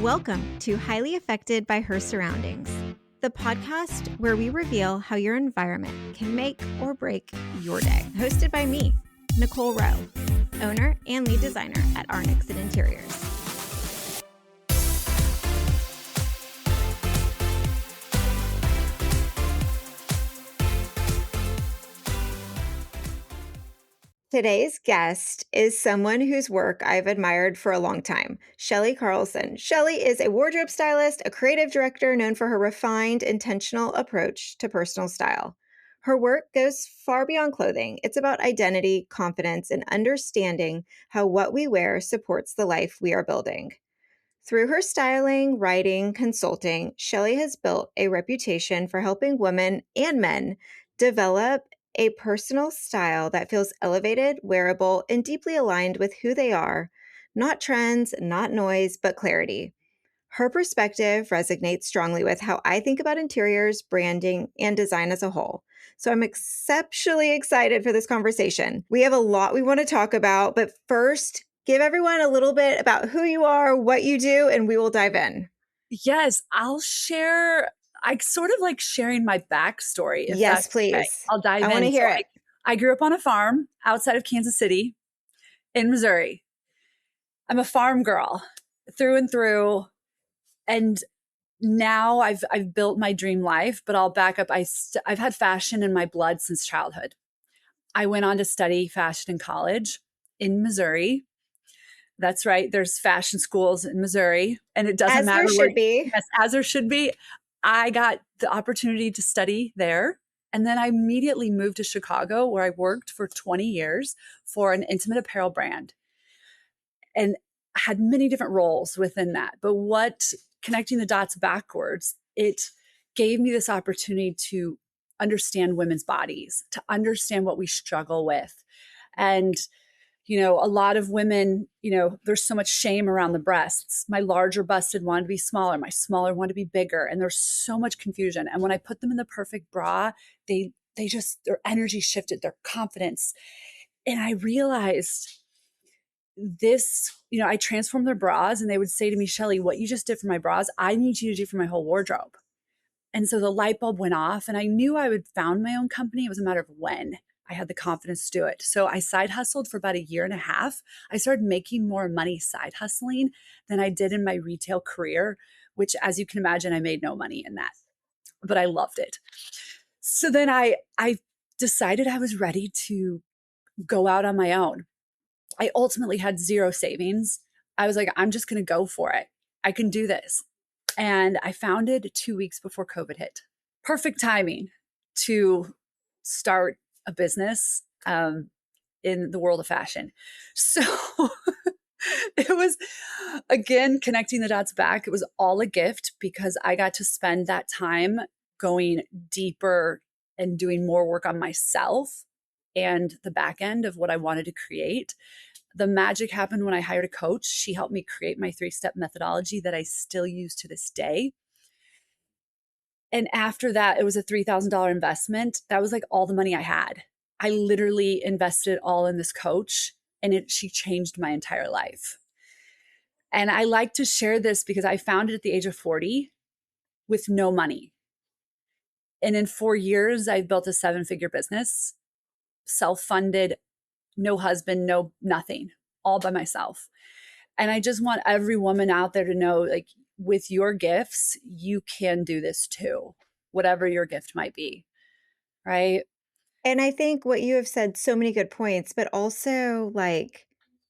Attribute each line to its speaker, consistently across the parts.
Speaker 1: Welcome to Highly Affected by Her Surroundings, the podcast where we reveal how your environment can make or break your day. Hosted by me, Nicole Roe, owner and lead designer at Our Nixon Interiors. Today's guest is someone whose work I've admired for a long time, Chellie Carlson. Chellie is a wardrobe stylist, a creative director known for her refined, intentional approach to personal style. Her work goes far beyond clothing. It's about identity, confidence, and understanding how what we wear supports the life we are building. Through her styling, writing, consulting, Chellie has built a reputation for helping women and men develop a personal style that feels elevated, wearable, and deeply aligned with who they are. Not trends, not noise, but clarity. Her perspective resonates strongly with how I think about interiors, branding, and design as a whole. So I'm exceptionally excited for this conversation. We have a lot we want to talk about, but first, give everyone a little bit about who you are, what you do, and we will dive in.
Speaker 2: Yes, I'll share. I sort of like sharing my backstory, if
Speaker 1: Yes,
Speaker 2: that's okay.
Speaker 1: please.
Speaker 2: I'll dive
Speaker 1: I want
Speaker 2: in.
Speaker 1: to
Speaker 2: So
Speaker 1: hear it.
Speaker 2: I grew up on a farm outside of Kansas City in Missouri. I'm a farm girl through and through. And now I've built my dream life, but I'll back up. I've had fashion in my blood since childhood. I went on to study fashion in college in Missouri. That's right. There's fashion schools in Missouri, and it doesn't
Speaker 1: As
Speaker 2: matter
Speaker 1: there
Speaker 2: where,
Speaker 1: should be.
Speaker 2: yes, as there should be. I got the opportunity to study there. And then I immediately moved to Chicago, where I worked for 20 years for an intimate apparel brand and had many different roles within that. But what connecting the dots backwards, it gave me this opportunity to understand women's bodies, to understand what we struggle with. And a lot of women, there's so much shame around the breasts. My larger busted wanted to be smaller. My smaller wanted to be bigger. And there's so much confusion. And when I put them in the perfect bra, they just, their energy shifted, their confidence. And I realized this, I transformed their bras and they would say to me, Chellie, what you just did for my bras, I need you to do for my whole wardrobe. And so the light bulb went off and I knew I would found my own company. It was a matter of when I had the confidence to do it. So I side hustled for about a year and a half. I started making more money side hustling than I did in my retail career, which, as you can imagine, I made no money in that, but I loved it. So then I decided I was ready to go out on my own. I ultimately had zero savings. I was like, I'm just going to go for it. I can do this. And I founded 2 weeks before COVID hit. Perfect timing to start a business in the world of fashion. So it was, again, connecting the dots back. It was all a gift because I got to spend that time going deeper and doing more work on myself and the back end of what I wanted to create. The magic happened when I hired a coach. She helped me create my 3-step methodology that I still use to this day. And after that, it was a $3,000 investment. That was like all the money I had. I literally invested it all in this coach and she changed my entire life. And I like to share this because I found it at the age of 40 with no money. And in 4 years, I've built a 7-figure business, self-funded, no husband, no nothing, all by myself. And I just want every woman out there to know, like, with your gifts, you can do this too, whatever your gift might be. Right.
Speaker 1: And I think what you have said, so many good points, but also like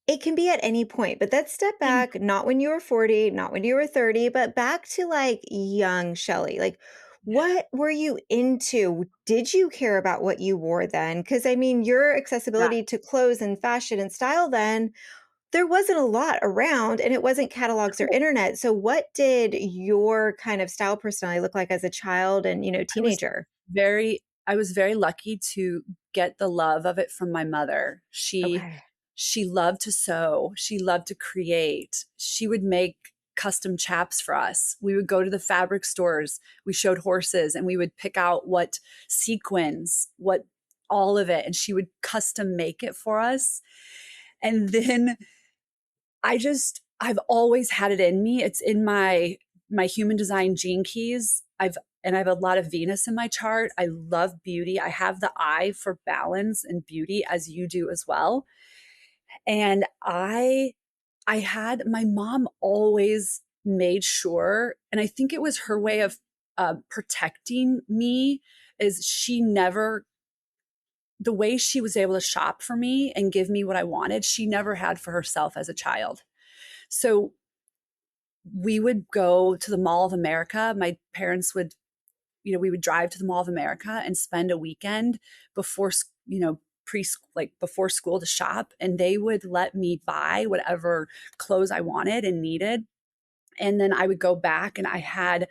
Speaker 1: it can be at any point. But let's step back, not when you were 40, not when you were 30, but back to like young Chellie. Like, what were you into? Did you care about what you wore then? Because I mean, your
Speaker 2: Yeah.
Speaker 1: accessibility to clothes and fashion and style then, there wasn't a lot around and it wasn't catalogs or internet. So what did your kind of style personality look like as a child and,
Speaker 2: I was
Speaker 1: teenager?
Speaker 2: I was very lucky to get the love of it from my mother.
Speaker 1: Okay.
Speaker 2: She loved to sew. She loved to create. She would make custom chaps for us. We would go to the fabric stores. We showed horses and we would pick out what sequins, what all of it. And she would custom make it for us. And then I I've always had it in me. It's in my human design gene keys. I have a lot of Venus in my chart. I love beauty. I have the eye for balance and beauty as you do as well. And I had my mom always made sure, and I think it was her way of protecting me, is she never, the way she was able to shop for me and give me what I wanted, she never had for herself as a child. So we would go to the Mall of America. My parents would, we would drive to the Mall of America and spend a weekend before, pre like before school to shop, and they would let me buy whatever clothes I wanted and needed. And then I would go back and I had,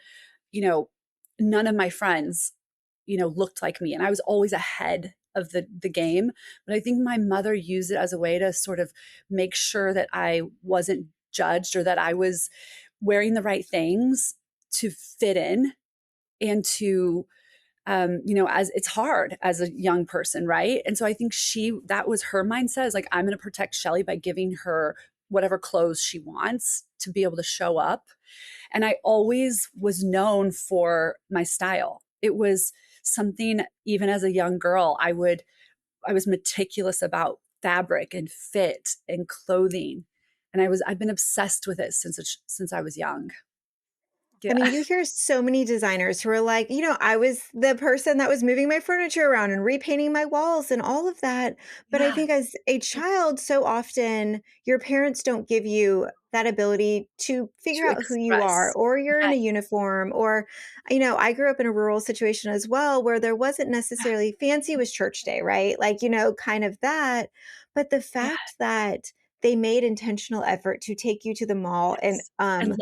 Speaker 2: you know, none of my friends, looked like me, and I was always ahead of the game. But I think my mother used it as a way to sort of make sure that I wasn't judged, or that I was wearing the right things to fit in, and to as it's hard as a young person, right? And so I think that was her mindset, is like, I'm going to protect Chellie by giving her whatever clothes she wants to be able to show up. And I always was known for my style. It was something, even as a young girl, I was meticulous about fabric and fit and clothing. And I've been obsessed with it since I was young.
Speaker 1: I
Speaker 2: Yeah.
Speaker 1: mean, you hear so many designers who are like, I was the person that was moving my furniture around and repainting my walls and all of that. But I
Speaker 2: Yeah.
Speaker 1: think as a child, so often your parents don't give you that ability to figure
Speaker 2: To
Speaker 1: out who you are,
Speaker 2: express.
Speaker 1: or you're in a
Speaker 2: Yes.
Speaker 1: uniform, or, I grew up in a rural situation as well where there wasn't necessarily fancy was church day, right? Like, kind of that. But the
Speaker 2: Yeah.
Speaker 1: fact that they made intentional effort to take you to the mall and,
Speaker 2: Yes. And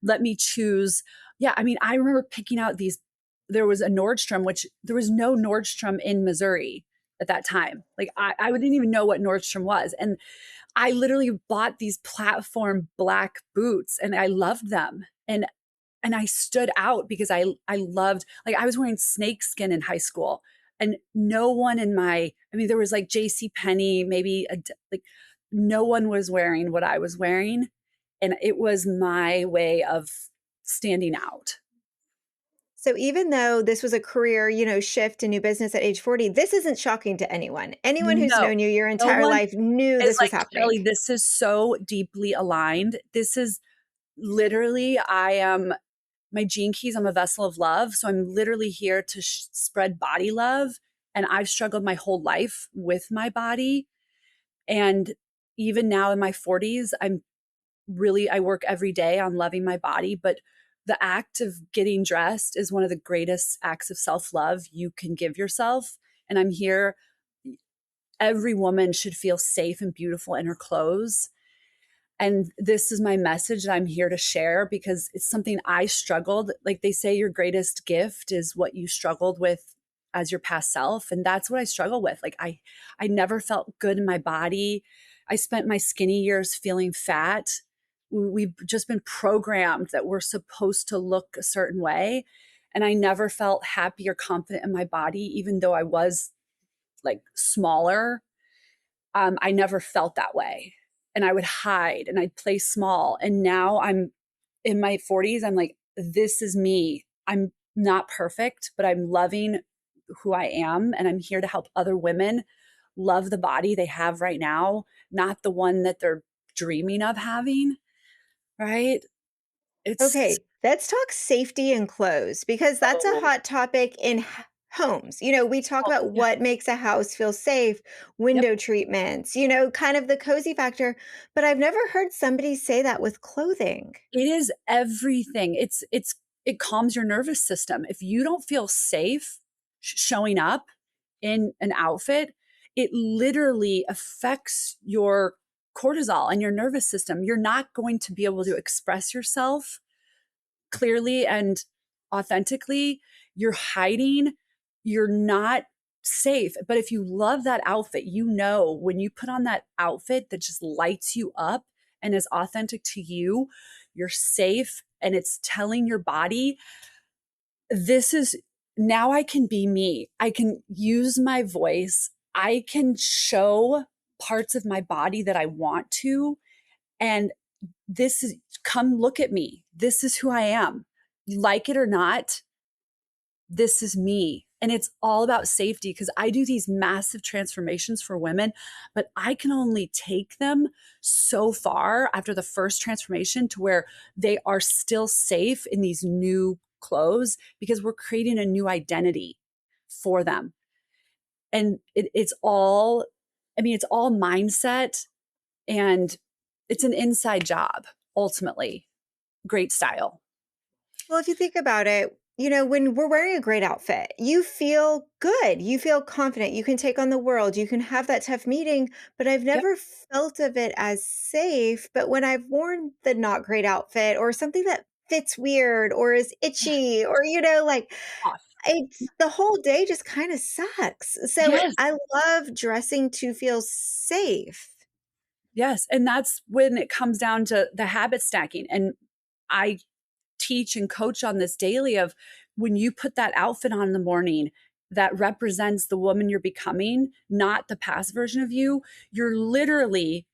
Speaker 2: let me choose. Yeah, I mean, I remember picking out these. There was a Nordstrom, which there was no Nordstrom in Missouri at that time. Like, I didn't even know what Nordstrom was. And I literally bought these platform black boots, and I loved them. And I stood out because I loved, like, I was wearing snakeskin in high school, and no one I mean, there was like J.C. Penney, maybe like, no one was wearing what I was wearing, and it was my way of standing out.
Speaker 1: So even though this was a career, shift to new business at age 40, this isn't shocking to anyone. Anyone who's
Speaker 2: No,
Speaker 1: known you your
Speaker 2: no
Speaker 1: entire
Speaker 2: one
Speaker 1: life knew
Speaker 2: is
Speaker 1: this was
Speaker 2: like,
Speaker 1: happening.
Speaker 2: Chellie, this is so deeply aligned. This is literally, I am my gene keys. I'm a vessel of love. So I'm literally here to spread body love. And I've struggled my whole life with my body. And even now in my 40s, I work every day on loving my body. But the act of getting dressed is one of the greatest acts of self love you can give yourself. And I'm here. Every woman should feel safe and beautiful in her clothes. And this is my message that I'm here to share, because it's something I struggled. Like they say, your greatest gift is what you struggled with as your past self. And that's what I struggle with. Like, I never felt good in my body. I spent my skinny years feeling fat. We've just been programmed that we're supposed to look a certain way. And I never felt happy or confident in my body, even though I was like smaller. I never felt that way. And I would hide and I'd play small. And now I'm in my 40s. I'm like, this is me. I'm not perfect, but I'm loving who I am. And I'm here to help other women love the body they have right now, not the one that they're dreaming of having. Right. It's
Speaker 1: Okay, let's talk safety and clothes because that's a
Speaker 2: so,
Speaker 1: hot topic in homes. We talk
Speaker 2: oh,
Speaker 1: about
Speaker 2: yeah.
Speaker 1: what makes a house feel safe,
Speaker 2: Yep.
Speaker 1: window treatments, kind of the cozy factor, but I've never heard somebody say that with clothing.
Speaker 2: It is everything. It calms your nervous system. If you don't feel safe showing up in an outfit, it literally affects your cortisol and your nervous system. You're not going to be able to express yourself clearly and authentically. You're hiding. You're not safe. But if you love that outfit, when you put on that outfit that just lights you up and is authentic to you, you're safe, and it's telling your body, this is, now I can be me. I can use my voice. I can show parts of my body that I want to, and this is, come look at me. This is who I am. You like it or not, this is me. And it's all about safety because I do these massive transformations for women, but I can only take them so far after the first transformation to where they are still safe in these new clothes because we're creating a new identity for them. And it's all, I mean, it's all mindset, and it's an inside job, ultimately. Great style.
Speaker 1: Well, if you think about it, when we're wearing a great outfit, you feel good. You feel confident. You can take on the world. You can have that tough meeting. But I've
Speaker 2: Yep.
Speaker 1: never felt of it as safe. But when I've worn the not great outfit or something that fits weird or is itchy or, like
Speaker 2: Off.
Speaker 1: it's the whole day just kind of sucks. So
Speaker 2: Yes.
Speaker 1: I love dressing to feel safe.
Speaker 2: Yes. And that's when it comes down to the habit stacking. And I teach and coach on this daily of when you put that outfit on in the morning that represents the woman you're becoming, not the past version of you, you're literally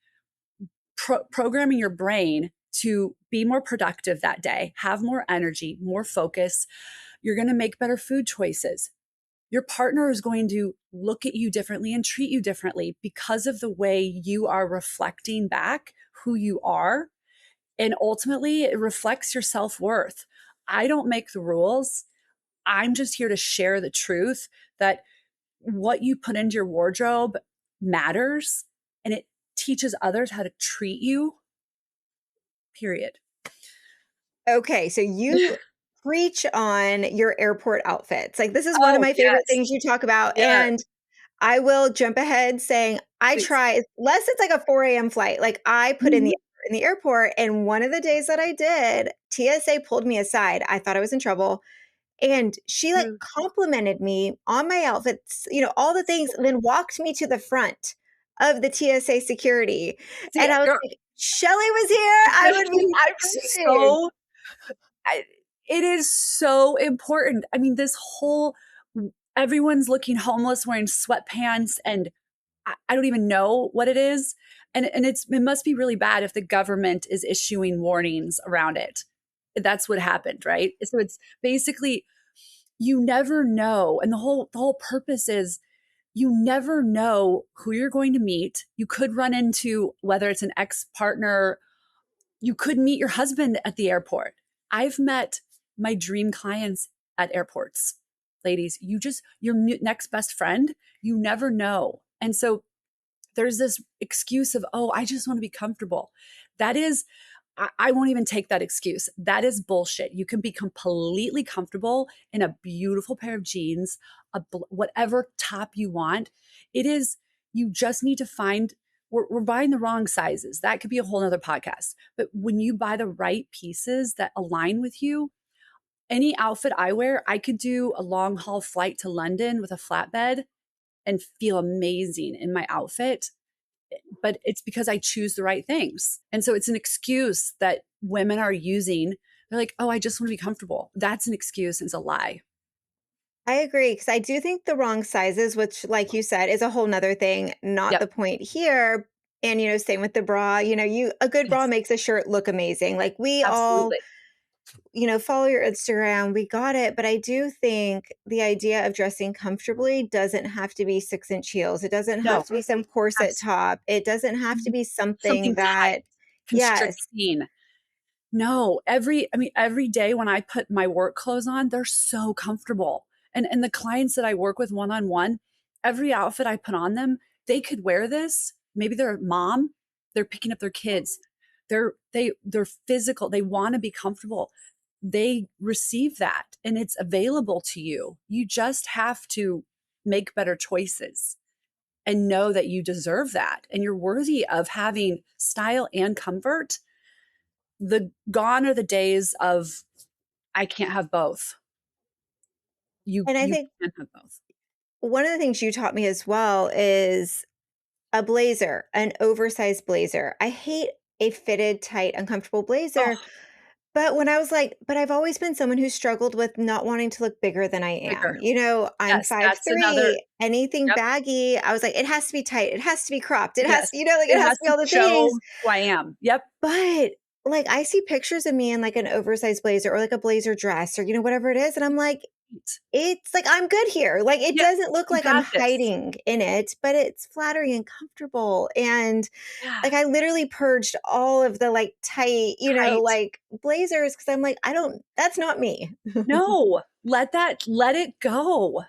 Speaker 2: programming your brain to be more productive that day, have more energy, more focus. You're going to make better food choices. Your partner is going to look at you differently and treat you differently because of the way you are reflecting back who you are. And ultimately, it reflects your self worth. I don't make the rules. I'm just here to share the truth that what you put into your wardrobe matters, and it teaches others how to treat you, period.
Speaker 1: Okay, so you preach on your airport outfits. Like, this is one of
Speaker 2: Oh,
Speaker 1: my favorite
Speaker 2: yes.
Speaker 1: things you talk about,
Speaker 2: Yes.
Speaker 1: and I will jump ahead saying I
Speaker 2: Please.
Speaker 1: try unless it's like a 4 AM flight, like, I put
Speaker 2: Mhm.
Speaker 1: in the airport, and one of the days that I did, TSA pulled me aside. I thought I was in trouble, and she, like,
Speaker 2: True.
Speaker 1: complimented me on my outfits, all the things, and then walked me to the front of the TSA security,
Speaker 2: See,
Speaker 1: and I was
Speaker 2: girl,
Speaker 1: like, "Shelly was here, I would be
Speaker 2: I'm
Speaker 1: fine."
Speaker 2: so I, it is so important. I mean, this whole everyone's looking homeless wearing sweatpants, and I don't even know what it is. And it must be really bad if the government is issuing warnings around it. That's what happened, right? So it's basically you never know, and the whole purpose is you never know who you're going to meet. You could run into whether it's an ex partner, you could meet your husband at the airport. I've met my dream clients at airports. Ladies, your next best friend, you never know. And so there's this excuse of, oh, I just want to be comfortable. That is, I won't even take that excuse. That is bullshit. You can be completely comfortable in a beautiful pair of jeans, whatever top you want. It is, you just need to find, we're buying the wrong sizes. That could be a whole nother podcast. But when you buy the right pieces that align with you, any outfit I wear, I could do a long haul flight to London with a flatbed and feel amazing in my outfit, but it's because I choose the right things. And so it's an excuse that women are using. They're like, oh, I just want to be comfortable. That's an excuse. And it's a lie.
Speaker 1: I agree because I do think the wrong sizes, which, like you said, is a whole nother thing, not
Speaker 2: Yep.
Speaker 1: the point here. And, same with the bra, a good bra
Speaker 2: Yes,
Speaker 1: makes a shirt look amazing. Like we all,
Speaker 2: absolutely.
Speaker 1: follow your Instagram, we got it. But I do think the idea of dressing comfortably doesn't have to be 6-inch heels. It doesn't have
Speaker 2: No,
Speaker 1: to be some corset
Speaker 2: absolutely.
Speaker 1: top. It doesn't have to be something
Speaker 2: Something tight,
Speaker 1: that, yes.
Speaker 2: constricting. No, I mean, every day when I put my work clothes on, they're so comfortable. And the clients that I work with one on one, every outfit I put on them, they could wear this. Maybe they're a mom, they're picking up their kids. They're physical, they want to be comfortable. They receive that and it's available to you. You just have to make better choices and know that you deserve that and you're worthy of having style and comfort. The gone are the days of I can't have both.
Speaker 1: And I
Speaker 2: You
Speaker 1: think
Speaker 2: can have both.
Speaker 1: one of the things you taught me as well is a blazer, an oversized blazer. I hate a fitted, tight, uncomfortable blazer,
Speaker 2: Oh,
Speaker 1: but when I was like, but I've always been someone who struggled with not wanting to look bigger than I am.
Speaker 2: bigger.
Speaker 1: I'm
Speaker 2: Yes,
Speaker 1: five
Speaker 2: that's another.
Speaker 1: three. Anything
Speaker 2: Yep.
Speaker 1: baggy, I was like, it has to be tight, it has to be cropped, it has
Speaker 2: Yes.
Speaker 1: like, it
Speaker 2: It
Speaker 1: has
Speaker 2: has
Speaker 1: to be
Speaker 2: to
Speaker 1: all the things.
Speaker 2: show who I am. Yep.
Speaker 1: But like, I see pictures of me in, like, an oversized blazer or, like, a blazer dress or, whatever it is, and I'm like,
Speaker 2: Right.
Speaker 1: it's like, I'm good here. Like, it
Speaker 2: Yeah,
Speaker 1: doesn't look
Speaker 2: you
Speaker 1: like I'm
Speaker 2: got this.
Speaker 1: hiding in it, but it's flattering and comfortable, and,
Speaker 2: Yeah,
Speaker 1: like, I literally purged all of the, like, tight,
Speaker 2: right.
Speaker 1: like, blazers because 'cause I'm like, I don't that's not me.
Speaker 2: No, let it go.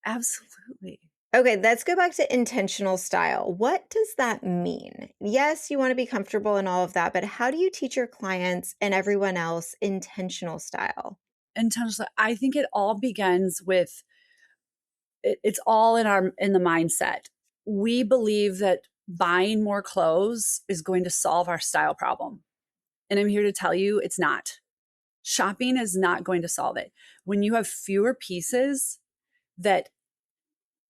Speaker 2: Absolutely.
Speaker 1: Okay, let's go back to intentional style. What does that mean? Yes, you wanna be comfortable and all of that, but how do you teach your clients and everyone else intentional style?
Speaker 2: Intentionally, I think it all begins with it's all in the mindset. We believe that buying more clothes is going to solve our style problem. And I'm here to tell you it's not. Shopping is not going to solve it. When you have fewer pieces that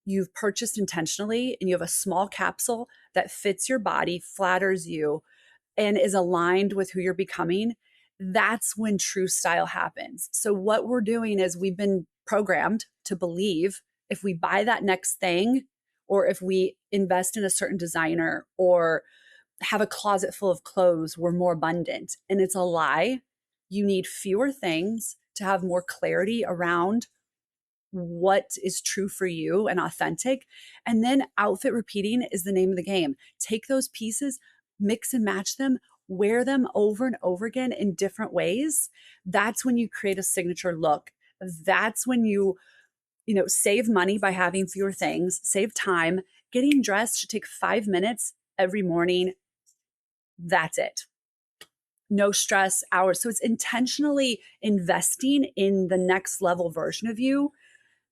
Speaker 2: you've purchased intentionally and you have a small capsule that fits your body, flatters you, and is aligned with who you're becoming, that's when true style happens. So, what we're doing is we've been programmed to believe if we buy that next thing, or if we invest in a certain designer, or have a closet full of clothes, we're more abundant. And it's a lie. You need fewer things to have more clarity around what is true for you and authentic. And then outfit repeating is the name of the game. Take those pieces, mix and match them, wear them over and over again in different ways. That's when you create a signature look. That's when you save money by having fewer things, save time. Getting dressed should take 5 minutes every morning. That's it. No stress hours. So it's intentionally investing in the next level version of you,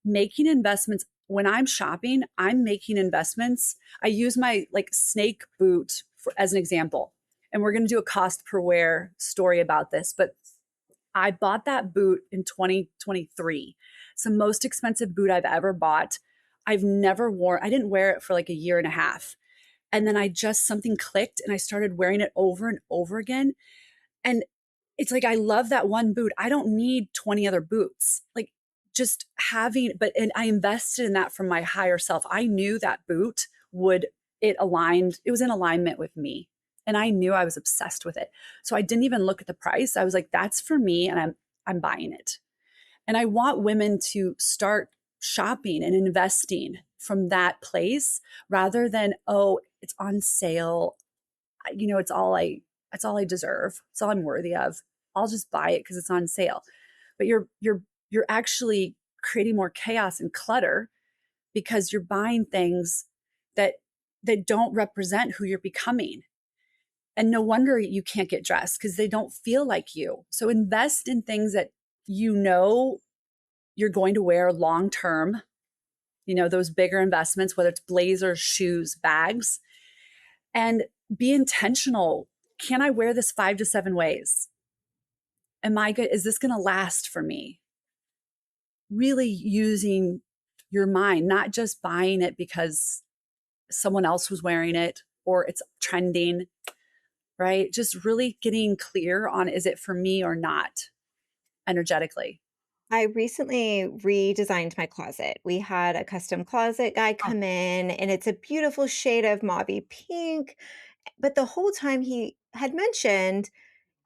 Speaker 2: making investments. When I'm shopping, I'm making investments. I use my like snake boot as an example. And we're going to do a cost per wear story about this, but I bought that boot in 2023. It's the most expensive boot I've ever bought. I've never worn, I didn't wear it for like a year and a half. And then something clicked and I started wearing it over and over again. And it's like I love that one boot. I don't need 20 other boots. Like just having, and I invested in that from my higher self. I knew that boot would, it was in alignment with me. And I knew I was obsessed with it. So I didn't even look at the price. I was like, that's for me and I'm buying it. And I want women to start shopping and investing from that place rather than, oh, it's on sale. It's all I deserve. It's all I'm worthy of. I'll just buy it because it's on sale. But you're actually creating more chaos and clutter because you're buying things that that don't represent who you're becoming. And no wonder you can't get dressed because they don't feel like you. So invest in things that you know you're going to wear long term, those bigger investments, whether it's blazers, shoes, bags, and be intentional. Can I wear this 5 to 7 ways? Am I good? Is this going to last for me? Really using your mind, not just buying it because someone else was wearing it or it's trending, right? Just really getting clear on is it for me or not energetically.
Speaker 1: I recently redesigned my closet. We had a custom closet guy
Speaker 2: Oh,
Speaker 1: come in, and it's a beautiful shade of mauvey pink, but the whole time he had mentioned,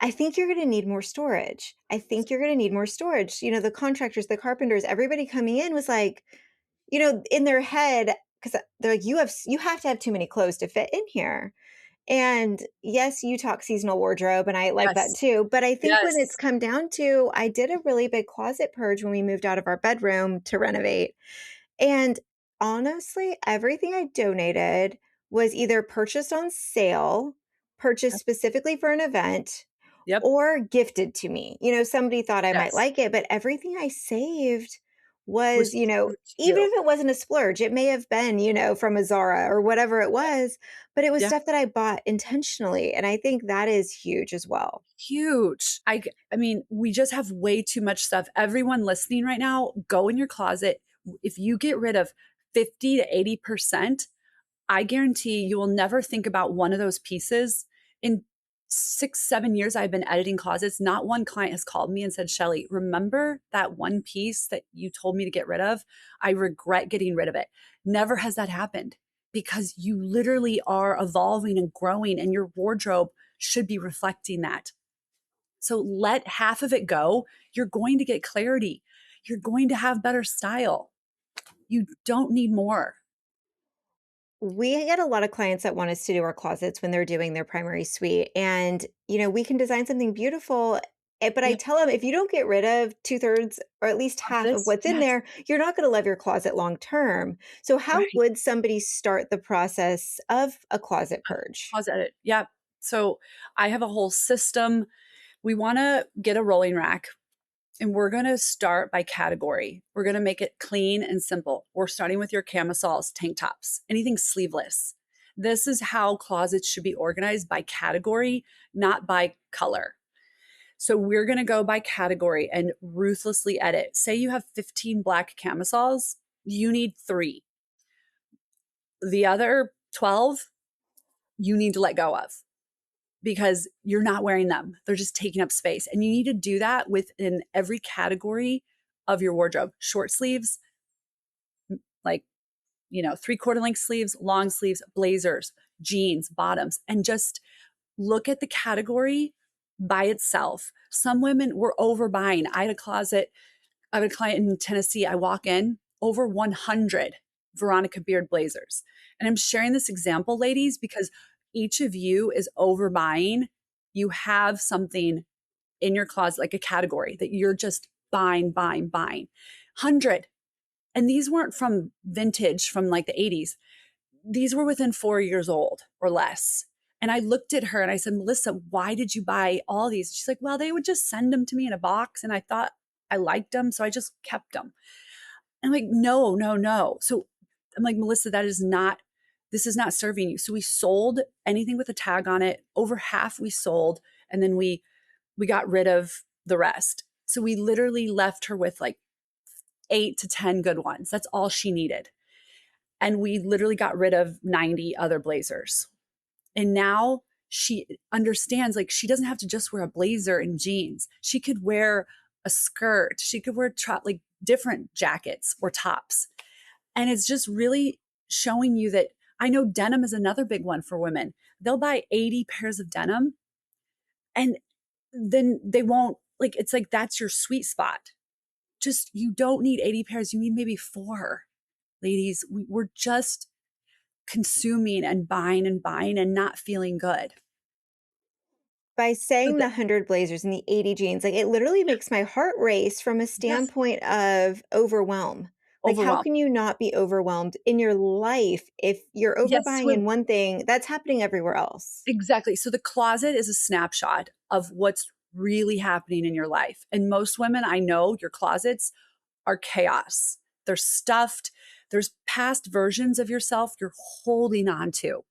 Speaker 1: "I think you're gonna need more storage. I think you're gonna need more storage." The contractors, the carpenters, everybody coming in was like, in their head, because they're like, you have to have too many clothes to fit in here." And yes, you talk seasonal wardrobe, and I like that
Speaker 2: yes.
Speaker 1: too. But I think when it's
Speaker 2: Yes.
Speaker 1: come down to, I did a really big closet purge when we moved out of our bedroom to renovate. And honestly, everything I donated was either purchased on sale, purchased
Speaker 2: Yep.
Speaker 1: specifically for an event,
Speaker 2: Yep.
Speaker 1: or gifted to me. Somebody thought I might
Speaker 2: Yes.
Speaker 1: like it, but everything I saved was,
Speaker 2: Was true to
Speaker 1: even
Speaker 2: you.
Speaker 1: if it wasn't a splurge, it may have been, from a Zara or whatever it
Speaker 2: Yeah.
Speaker 1: was, but it was
Speaker 2: Yeah.
Speaker 1: stuff that I bought intentionally. And I think that is huge as well.
Speaker 2: Huge. I mean, we just have way too much stuff. Everyone listening right now, go in your closet. If you get rid of 50 to 80%, I guarantee you will never think about one of those pieces. In 6, 7 years I've been editing closets, not one client has called me and said, Chellie, remember that one piece that you told me to get rid of? I regret getting rid of it. Never has that happened because you literally are evolving and growing, and your wardrobe should be reflecting that. So let half of it go. You're going to get clarity. You're going to have better style. You don't need more.
Speaker 1: We get a lot of clients that want us to do our closets when they're doing their primary suite, and, we can design something beautiful, but I
Speaker 2: Yep.
Speaker 1: tell them, "If you don't get rid of 2/3 or at least
Speaker 2: Of
Speaker 1: half of
Speaker 2: this,
Speaker 1: what's in
Speaker 2: yes,
Speaker 1: there, you're not gonna love your closet long term." So how
Speaker 2: right.
Speaker 1: would somebody start the process of a closet purge?
Speaker 2: Pause edit. Yep. So I have a whole system. We want to get a rolling rack. And we're going to start by category. We're going to make it clean and simple. We're starting with your camisoles, tank tops, anything sleeveless. This is how closets should be organized by category, not by color. So we're going to go by category and ruthlessly edit. Say you have 15 black camisoles, you need 3. The other 12, you need to let go of because you're not wearing them. They're just taking up space. And you need to do that within every category of your wardrobe. Short sleeves, like, 3/4 length sleeves, long sleeves, blazers, jeans, bottoms, and just look at the category by itself. Some women were overbuying. I had a client in Tennessee. I walk in, over 100 Veronica Beard blazers. And I'm sharing this example, ladies, because each of you is overbuying. You have something in your closet, like a category that you're just buying, buying, buying. 100. And these weren't from vintage from like the 80s. These were within 4 years old or less. And I looked at her and I said, Melissa, why did you buy all these? She's like, well, they would just send them to me in a box. And I thought I liked them. So I just kept them. And I'm like, no, no, no. So I'm like, Melissa, this is not serving you. So we sold anything with a tag on it. Over half we sold. And then we got rid of the rest. So we literally left her with like 8 to 10 good ones. That's all she needed. And we literally got rid of 90 other blazers. And now she understands, like, she doesn't have to just wear a blazer and jeans. She could wear a skirt. She could wear like different jackets or tops. And it's just really showing you that I know denim is another big one for women. They'll buy 80 pairs of denim and then they won't, like, it's like that's your sweet spot. Just, you don't need 80 pairs. You need maybe 4. Ladies, we're just consuming and buying and not feeling good.
Speaker 1: By
Speaker 2: So
Speaker 1: saying the
Speaker 2: that,
Speaker 1: 100 blazers and the 80 jeans, like, it literally makes my heart race from a
Speaker 2: yes,
Speaker 1: standpoint of overwhelm. Like, how
Speaker 2: overwhelm.
Speaker 1: can you not be overwhelmed in your life if you're
Speaker 2: Yes,
Speaker 1: overbuying in one thing that's happening everywhere else?
Speaker 2: exactly. So the closet is a snapshot of what's really happening in your life. And most women I know, your closets are chaos. They're stuffed. There's past versions of yourself you're holding on to,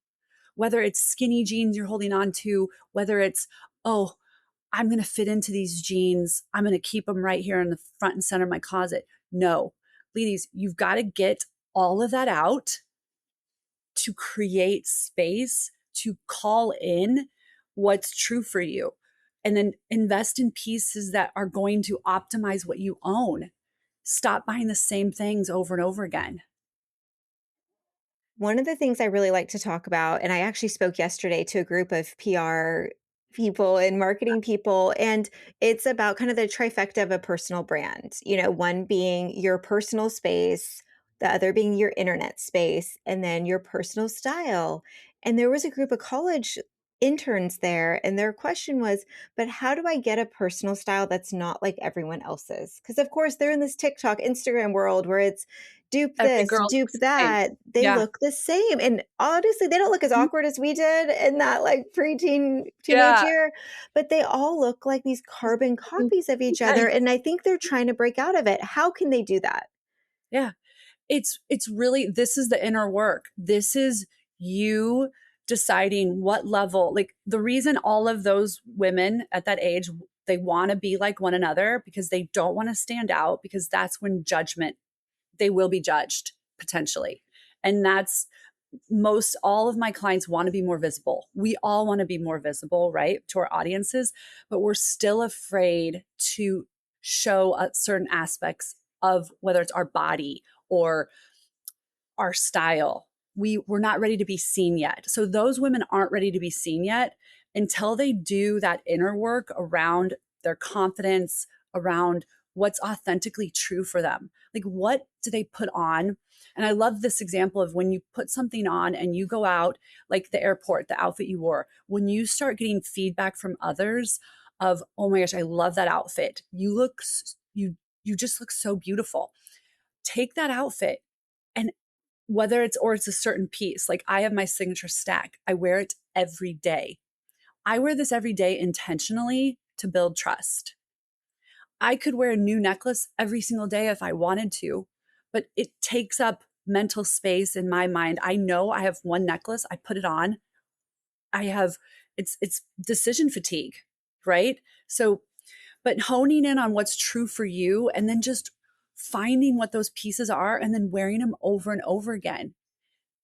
Speaker 2: whether it's skinny jeans you're holding on to, whether it's, oh, I'm going to fit into these jeans. I'm going to keep them right here in the front and center of my closet. No, ladies, you've got to get all of that out to create space to call in what's true for you. And then invest in pieces that are going to optimize what you own. Stop buying the same things over and over again.
Speaker 1: One of the things I really like to talk about, and I actually spoke yesterday to a group of PR people and marketing people, and it's about kind of the trifecta of a personal brand. One being your personal space, the other being your internet space, and then your personal style. And there was a group of college interns there, and their question was, but how do I get a personal style that's not like everyone else's? Because, of course, they're in this TikTok, Instagram world where it's dupe
Speaker 2: Every
Speaker 1: this,
Speaker 2: girl
Speaker 1: dupe
Speaker 2: looks the same.
Speaker 1: that. They
Speaker 2: Yeah.
Speaker 1: look the same, and honestly, they don't look as
Speaker 2: Mhm.
Speaker 1: awkward as we did in that, like, teenage
Speaker 2: Yeah.
Speaker 1: year, but they all look like these carbon copies of each other,
Speaker 2: Yes.
Speaker 1: and I think they're trying to break out of it. How can they do that?
Speaker 2: Yeah. It's really, this is the inner work. This is you deciding what level, like the reason all of those women at that age, they want to be like one another because they don't want to stand out, because that's when judgment, they will be judged potentially. And that's, most all of my clients want to be more visible. We all want to be more visible, right, to our audiences, but we're still afraid to show certain aspects of whether it's our body or our style. We're not ready to be seen yet. So those women aren't ready to be seen yet. until they do that inner work around their confidence, around what's authentically true for them. Like, what do they put on? And I love this example of when you put something on and you go out, like the airport, the outfit you wore, when you start getting feedback from others of, oh my gosh, I love that outfit. You just look so beautiful. Take that outfit and whether it's a certain piece, like I have my signature stack. I wear it every day. I wear this every day intentionally to build trust. I could wear a new necklace every single day if I wanted to, but it takes up mental space in my mind. I know I have one necklace, I put it on. I have it's decision fatigue, right? So, but honing in on what's true for you and then just finding what those pieces are and then wearing them over and over again.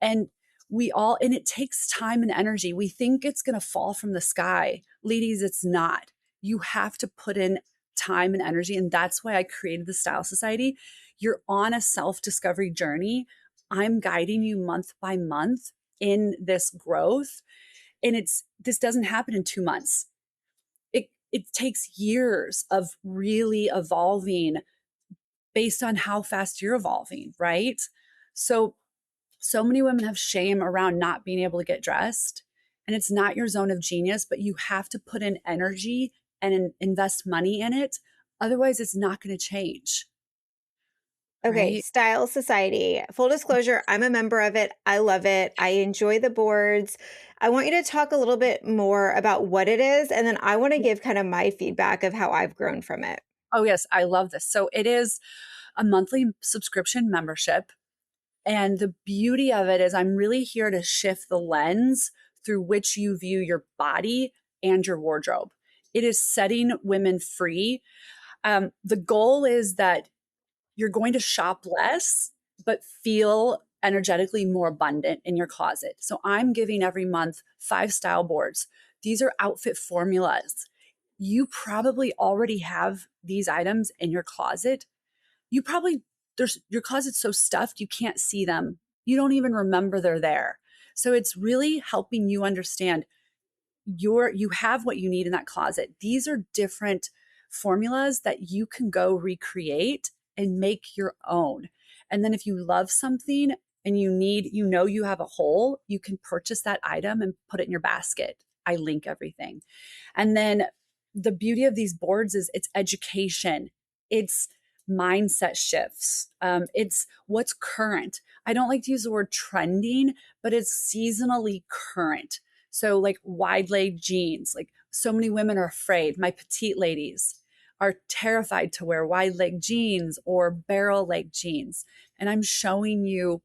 Speaker 2: And and it takes time and energy. We think it's going to fall from the sky. Ladies, it's not. You have to put in time and energy. And that's why I created the Style Society. You're on a self discovery journey. I'm guiding you month by month in this growth. And this doesn't happen in 2 months. It takes years of really evolving based on how fast you're evolving, right? So many women have shame around not being able to get dressed. And it's not your zone of genius, but you have to put in energy and invest money in it. Otherwise, it's not going to change,
Speaker 1: Okay,
Speaker 2: right?
Speaker 1: Style Society. Full disclosure, I'm a member of it. I love it. I enjoy the boards. I want you to talk a little bit more about what it is, and then I want to give kind of my feedback of how I've grown from it.
Speaker 2: Oh, yes, I love this. So it is a monthly subscription membership. And the beauty of it is, I'm really here to shift the lens through which you view your body and your wardrobe. It is setting women free. The goal is that you're going to shop less, but feel energetically more abundant in your closet. So I'm giving every month 5 style boards. These are outfit formulas. You probably already have these items in your closet. You probably, your closet's so stuffed, you can't see them. You don't even remember they're there. So it's really helping you understand you have what you need in that closet. These are different formulas that you can go recreate and make your own. And then if you love something and you have a hole, you can purchase that item and put it in your basket. I link everything. And then the beauty of these boards is it's education. It's mindset shifts. It's what's current. I don't like to use the word trending, but it's seasonally current. So, like wide leg jeans, like so many women are afraid. My petite ladies are terrified to wear wide leg jeans or barrel leg jeans. And I'm showing you,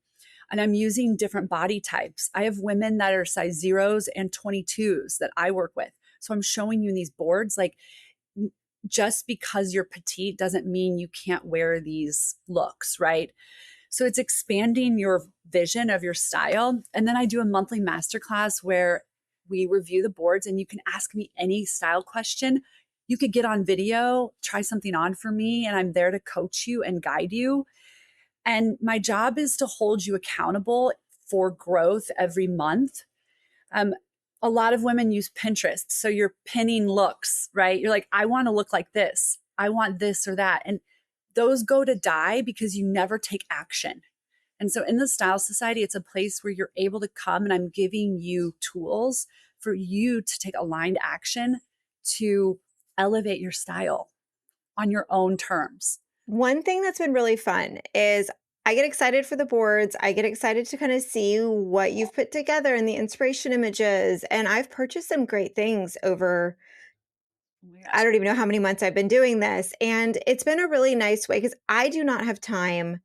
Speaker 2: and I'm using different body types. I have women that are size zeros and 22s that I work with. So I'm showing you in these boards, like just because you're petite doesn't mean you can't wear these looks, right? So it's expanding your vision of your style. And then I do a monthly masterclass where we review the boards and you can ask me any style question. You could get on video, try something on for me, and I'm there to coach you and guide you. And my job is to hold you accountable for growth every month. Um, a lot of women use Pinterest. So you're pinning looks, right? You're like, I want to look like this. I want this or that. And those go to die because you never take action. And so in the Style Society, it's a place where you're able to come and I'm giving you tools for you to take aligned action to elevate your style on your own terms.
Speaker 1: One thing that's been really fun is I get excited for the boards. I get excited to kind of see what you've put together and the inspiration images. And I've purchased some great things over,
Speaker 2: Oh my
Speaker 1: I
Speaker 2: gosh.
Speaker 1: don't even know how many months I've been doing this. And it's been a really nice way because I do not have time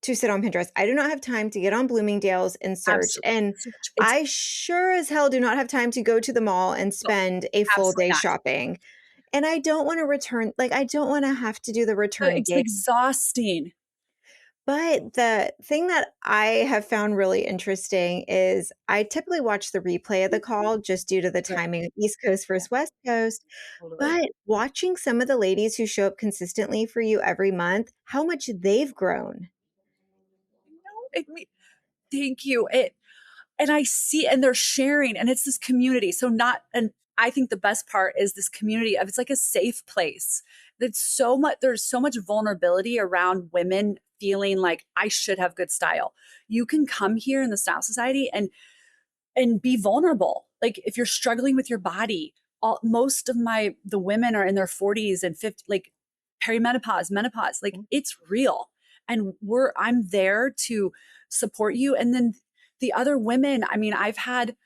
Speaker 1: to sit on Pinterest. I do not have time to get on Bloomingdale's and search.
Speaker 2: Absolutely.
Speaker 1: And
Speaker 2: It's
Speaker 1: I sure as hell do not have time to go to the mall and
Speaker 2: no,
Speaker 1: spend a full
Speaker 2: absolutely
Speaker 1: day
Speaker 2: not.
Speaker 1: shopping. And I don't want to return, like, I don't want to have to do the return
Speaker 2: It's
Speaker 1: gate.
Speaker 2: exhausting.
Speaker 1: But the thing that I have found really interesting is I typically watch the replay of the call just due to the
Speaker 2: Right.
Speaker 1: timing of East Coast
Speaker 2: Yeah,
Speaker 1: versus West Coast.
Speaker 2: totally.
Speaker 1: But watching some of the ladies who show up consistently for you every month, how much they've grown.
Speaker 2: No, thank you. And I see, and they're sharing, and it's this community. So not, and I think the best part is this community of, it's like a safe place. That's so much, there's so much vulnerability around women feeling like I should have good style. You can come here in the Style Society and be vulnerable. Like if you're struggling with your body, most of the women are in their 40s and 50s, like perimenopause, menopause, like it's real. And I'm there to support you. And then the other women, I mean, I've had,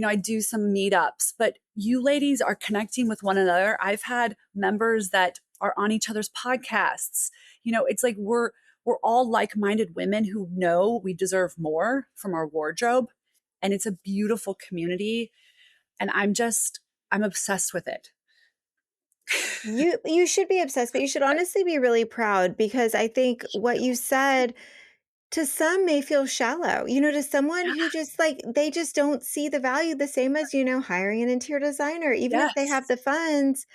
Speaker 2: I do some meetups, but you ladies are connecting with one another. I've had members that are on each other's podcasts. It's like we're all like-minded women who know we deserve more from our wardrobe, and it's a beautiful community, and I'm obsessed with it.
Speaker 1: You should be obsessed, but you should honestly be really proud because I think what you said to some may feel shallow, to someone
Speaker 2: Yeah.
Speaker 1: who just like they just don't see the value the same as, hiring an interior designer, even if they have
Speaker 2: Yes.
Speaker 1: the funds.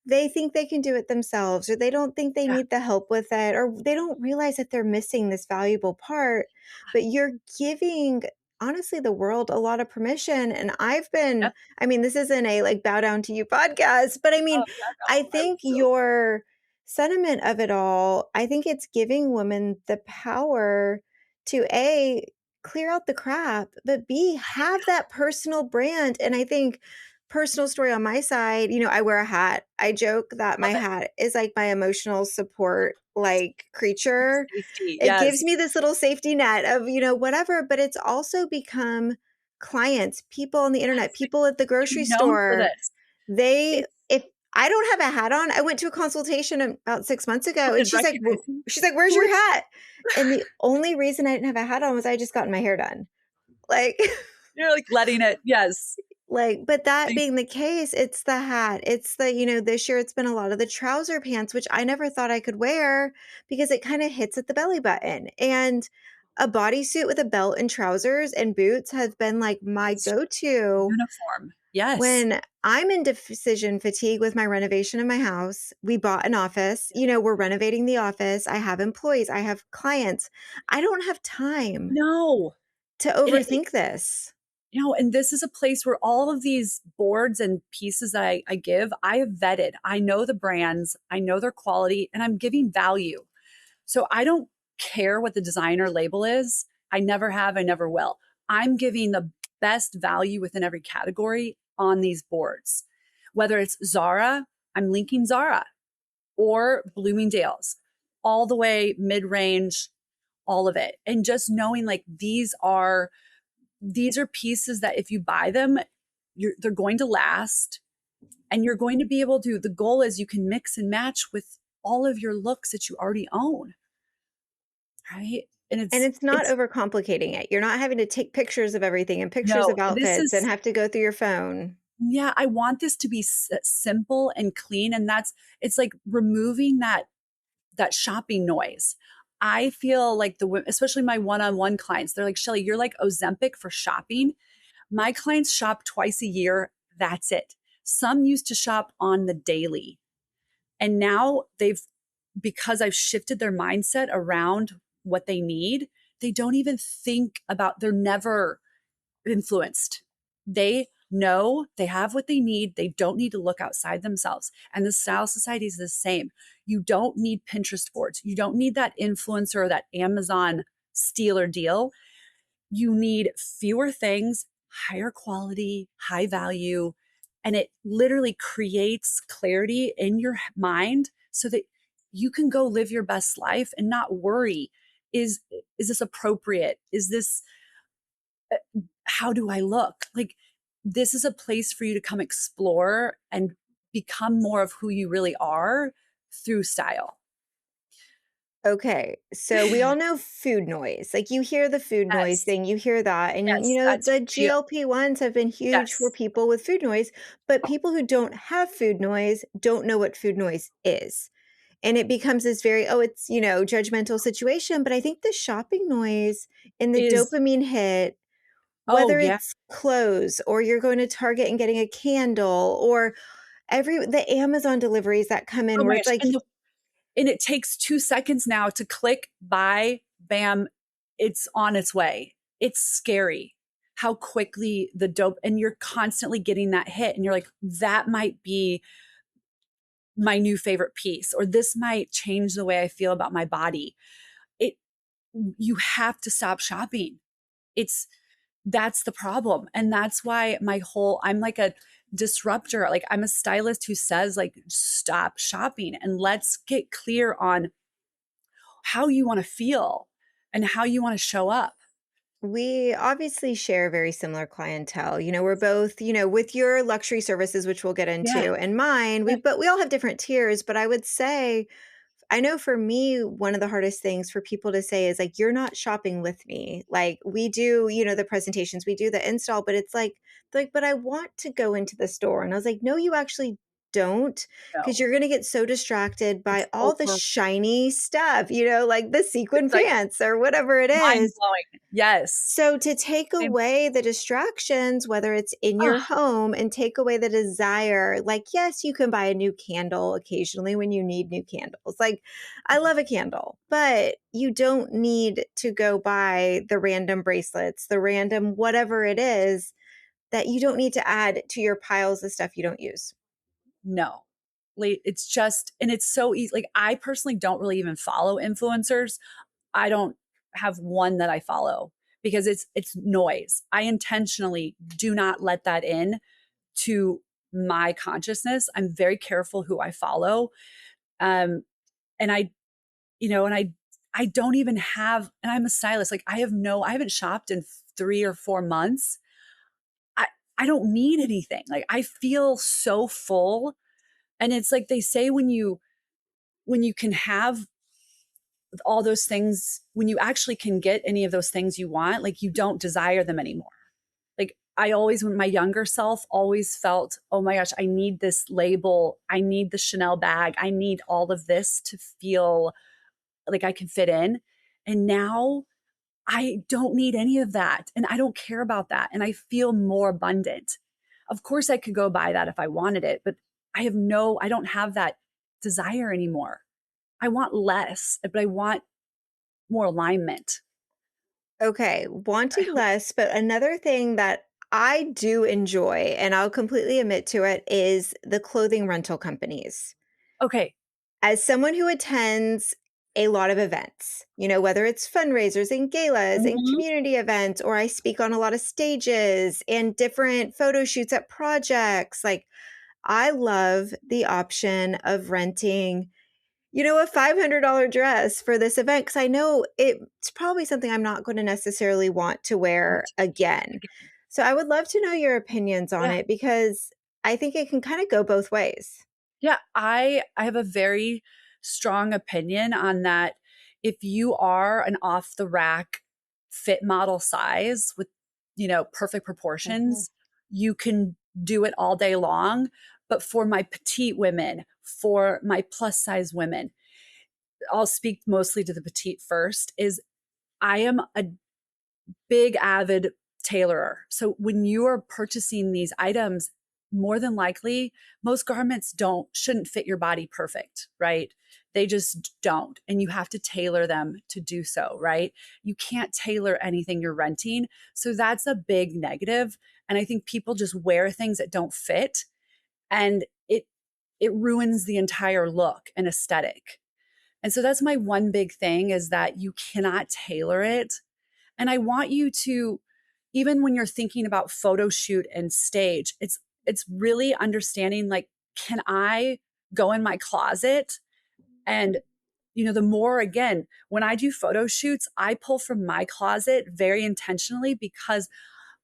Speaker 1: They think they can do it themselves, or they don't think they
Speaker 2: Yeah.
Speaker 1: need the help with it, or they don't realize that they're missing this valuable part. But you're giving, honestly, the world a lot of permission. And
Speaker 2: Yep.
Speaker 1: I mean, this isn't a like bow down to you podcast, but I
Speaker 2: Oh
Speaker 1: mean,
Speaker 2: yeah,
Speaker 1: I
Speaker 2: no, I'm
Speaker 1: think
Speaker 2: so
Speaker 1: your sentiment of it all, I think it's giving women the power to A, clear out the crap, but B, have that personal brand. And I think personal story on my side, I wear a hat. I joke that my
Speaker 2: love it.
Speaker 1: hat is like my emotional support like
Speaker 2: Your
Speaker 1: creature.
Speaker 2: safety.
Speaker 1: It gives
Speaker 2: Yes.
Speaker 1: me this little safety net of, whatever, but it's also become clients, people on the internet,
Speaker 2: Yes.
Speaker 1: people at the
Speaker 2: You're
Speaker 1: grocery
Speaker 2: known for
Speaker 1: store.
Speaker 2: this.
Speaker 1: They
Speaker 2: It's
Speaker 1: if I don't have a hat on, I went to a consultation about 6 months
Speaker 2: people
Speaker 1: ago and
Speaker 2: can recognize you.
Speaker 1: she's like, "Where's
Speaker 2: Who are
Speaker 1: your
Speaker 2: you?
Speaker 1: hat?" And the only reason I didn't have a hat on was I just gotten my hair done. Like
Speaker 2: You're like letting it. Yes.
Speaker 1: But that
Speaker 2: They
Speaker 1: being the case, it's the hat. It's the, this year it's been a lot of the trouser pants, which I never thought I could wear because it kind of hits at the belly button. And a bodysuit with a belt and trousers and boots has been like my go-to
Speaker 2: uniform. Yes.
Speaker 1: when I'm in decision fatigue with my renovation of my house. We bought an office, we're renovating the office. I have employees, I have clients. I don't have time
Speaker 2: No.
Speaker 1: to
Speaker 2: And
Speaker 1: overthink this.
Speaker 2: and this is a place where all of these boards and pieces that I give, I have vetted. I know the brands, I know their quality, and I'm giving value. So I don't care what the designer label is. I never have, I never will. I'm giving the best value within every category on these boards. Whether it's Zara, I'm linking Zara, or Bloomingdale's, all the way mid range, all of it. And just knowing like these are pieces that if you buy them, they're going to last, and you're going to be able to, the goal is you can mix and match with all of your looks that you already own, right? And
Speaker 1: And it's not
Speaker 2: it's
Speaker 1: overcomplicating it. You're not having to take pictures of everything and pictures
Speaker 2: no,
Speaker 1: of
Speaker 2: this
Speaker 1: outfits and
Speaker 2: is,
Speaker 1: have to go through your phone.
Speaker 2: yeah, I want this to be simple and clean, and it's like removing that shopping noise. I feel like especially my one-on-one clients, they're like, Chellie, you're like Ozempic for shopping. My clients shop twice a year. That's it. Some used to shop on the daily. And now because I've shifted their mindset around what they need, they don't even think about, they're never influenced. They know they have what they need. They don't need to look outside themselves. And the Style Society is the same. You don't need Pinterest boards. You don't need that influencer or that Amazon steal or deal. You need fewer things, higher quality, high value, and it literally creates clarity in your mind so that you can go live your best life and not worry, is this appropriate? Is this how do I look? Like this is a place for you to come explore and become more of who you really are through style.
Speaker 1: Okay, so we all know food noise. Like you hear the food noise
Speaker 2: Yes.
Speaker 1: thing, you hear that. And,
Speaker 2: Yes, that's
Speaker 1: the
Speaker 2: real.
Speaker 1: GLP-1s have been huge for
Speaker 2: Yes.
Speaker 1: people with food noise, but people who don't have food noise don't know what food noise is. And it becomes this very, oh, it's, judgmental situation. But I think the shopping noise and the
Speaker 2: Is
Speaker 1: dopamine hit,
Speaker 2: oh
Speaker 1: whether
Speaker 2: yeah.
Speaker 1: it's clothes or you're going to Target and getting a candle or the Amazon deliveries that come in
Speaker 2: Oh
Speaker 1: where
Speaker 2: my
Speaker 1: it's
Speaker 2: gosh.
Speaker 1: like,
Speaker 2: And it takes 2 seconds now to click, buy, bam, it's on its way. It's scary how quickly the dope, and you're constantly getting that hit, and you're like, that might be my new favorite piece, or this might change the way I feel about my body. It, you have to stop shopping. It's, that's the problem. And that's why I'm like a disruptor. Like, I'm a stylist who says, like, stop shopping and let's get clear on how you want to feel and how you want to show up.
Speaker 1: We obviously share very similar clientele. We're both, with your luxury services, which we'll get
Speaker 2: Yeah.
Speaker 1: into, and mine,
Speaker 2: Yeah.
Speaker 1: but we all have different tiers. But I would say, I know for me, one of the hardest things for people to say is like, you're not shopping with me. Like we do, the presentations, we do the install, but it's like, but I want to go into the store. And I was like, no, you actually don't, because
Speaker 2: No,
Speaker 1: you're going to get so distracted
Speaker 2: it's
Speaker 1: by all the
Speaker 2: over.
Speaker 1: shiny stuff, like the sequin
Speaker 2: It's like
Speaker 1: pants or whatever it
Speaker 2: mind
Speaker 1: is.
Speaker 2: blowing. Yes.
Speaker 1: So to take
Speaker 2: I'm,
Speaker 1: away the distractions, whether it's in your
Speaker 2: oh,
Speaker 1: home and take away the desire, like, yes, you can buy a new candle occasionally when you need new candles. Like, I love a candle, but you don't need to go buy the random bracelets, the random whatever it is that you don't need to add to your piles of stuff you don't use.
Speaker 2: no. Like, it's just, and it's so easy. Like, I personally don't really even follow influencers. I don't have one that I follow because it's noise. I intentionally do not let that in to my consciousness. I'm very careful who I follow. And I don't even have, and I'm a stylist. Like, I haven't shopped in 3 or 4 months. I, I don't need anything. Like, I feel so full. And it's like they say, when you can have all those things, when you actually can get any of those things you want, like, you don't desire them anymore. Like, I always, when my younger self always felt, oh my gosh, I need this label, I need the Chanel bag, I need all of this to feel like I can fit in. And now I don't need any of that. And I don't care about that. And I feel more abundant. Of course, I could go buy that if I wanted it, but I don't have that desire anymore. I want less, but I want more alignment.
Speaker 1: Okay, wanting less, but another thing that I do enjoy, and I'll completely admit to it, is the clothing rental companies.
Speaker 2: Okay.
Speaker 1: As someone who attends a lot of events, whether it's fundraisers and galas and
Speaker 2: Mhm.
Speaker 1: community events, or I speak on a lot of stages and different photo shoots at projects, like I love the option of renting, a $500 dress for this event because I know it's probably something I'm not going to necessarily want to wear again. So I would love to know your opinions on
Speaker 2: Yeah.
Speaker 1: it because I think it can kind of go both ways.
Speaker 2: Yeah, I have a very strong opinion on that. If you are an off the rack fit model size with, perfect
Speaker 1: Mhm.
Speaker 2: proportions, you can do it all day long. But for my petite women, for my plus size women, I'll speak mostly to the petite first, is I am a big avid tailorer. So when you are purchasing these items, more than likely, most garments shouldn't fit your body perfect, right? They just don't. And you have to tailor them to do so, right? You can't tailor anything you're renting. So that's a big negative. And I think people just wear things that don't fit, and it ruins the entire look and aesthetic. And so that's my one big thing, is that you cannot tailor it. And I want you to, even when you're thinking about photo shoot and stage, it's really understanding, like, can I go in my closet and, the more, again, when I do photo shoots, I pull from my closet very intentionally, because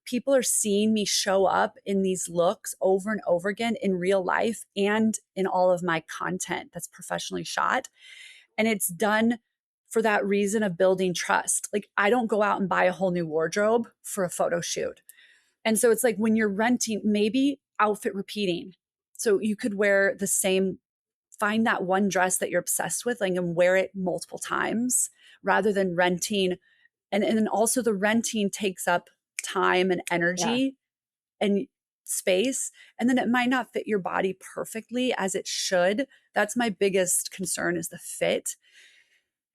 Speaker 2: people are seeing me show up in these looks over and over again in real life and in all of my content that's professionally shot. And it's done for that reason of building trust. Like, I don't go out and buy a whole new wardrobe for a photo shoot. And so it's like, when you're renting, maybe outfit repeating. So you could wear the same, find that one dress that you're obsessed with, like, and wear it multiple times rather than renting. And then also, the renting takes up time and
Speaker 1: Yeah.
Speaker 2: energy and space. And then it might not fit your body perfectly as it should. That's my biggest concern, is the fit.